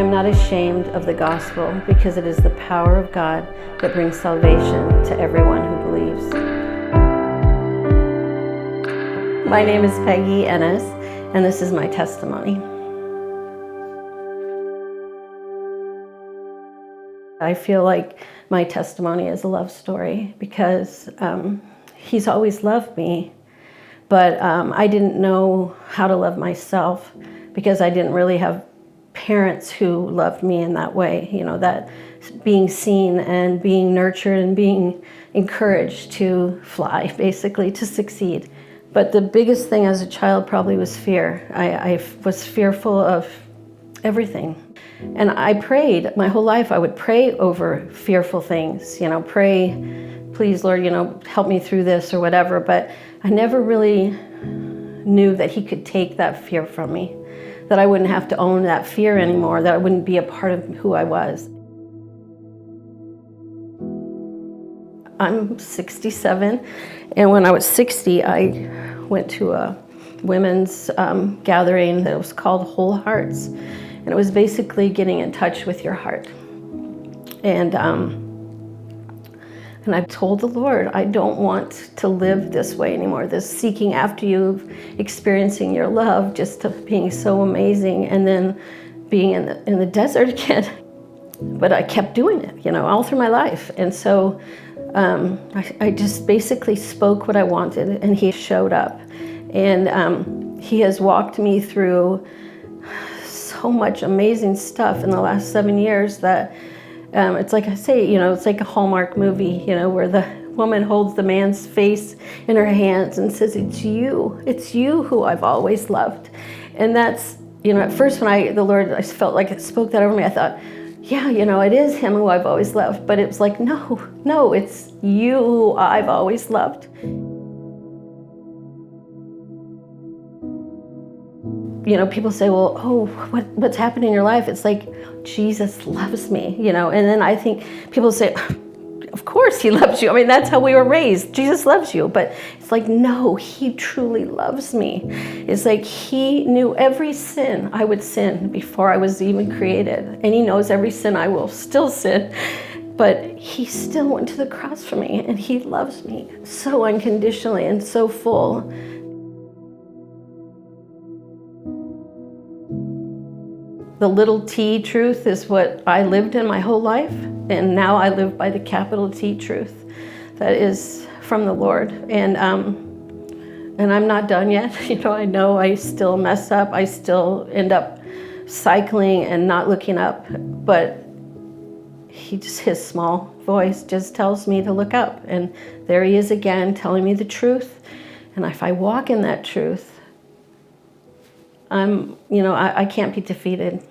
am not ashamed of the gospel, because it is the power of God that brings salvation to everyone who believes. My name is Peggy Ennis, and this is my testimony. I feel like my testimony is a love story because he's always loved me, but I didn't know how to love myself because I didn't really have parents who loved me in that way, you know, that being seen and being nurtured and being encouraged to fly, basically, to succeed. But the biggest thing as a child probably was fear. I was fearful of everything. And I prayed my whole life. I would pray over fearful things, you know, pray, please, Lord, you know, help me through this or whatever. But I never really knew that he could take that fear from me, that I wouldn't have to own that fear anymore, that it wouldn't be a part of who I was. I'm 67, and when I was 60, I went to a women's gathering that was called Whole Hearts. And it was basically getting in touch with your heart. And I told the Lord, I don't want to live this way anymore, this seeking after you, experiencing your love, just being so amazing, and then being in the desert again. But I kept doing it, you know, all through my life. And so I just basically spoke what I wanted, and he showed up. And he has walked me through so much amazing stuff in the last 7 years that it's like I say, you know, it's like a Hallmark movie, you know, where the woman holds the man's face in her hands and says, it's you who I've always loved. And that's, you know, at first when I felt like it spoke that over me, I thought, yeah, you know, it is him who I've always loved. But it was like, no, it's you who I've always loved. You know, people say, well, oh, what's happened in your life? It's like, Jesus loves me, you know. And then I think people say, of course he loves you. I mean, that's how we were raised. Jesus loves you. But it's like, no, he truly loves me. It's like he knew every sin I would sin before I was even created. And he knows every sin I will still sin. But he still went to the cross for me, and he loves me so unconditionally and so full. The little T truth is what I lived in my whole life, and now I live by the capital T truth that is from the Lord. And I'm not done yet. You know I still mess up. I still end up cycling and not looking up, but his small voice just tells me to look up. And there he is again, telling me the truth. And if I walk in that truth, I can't be defeated.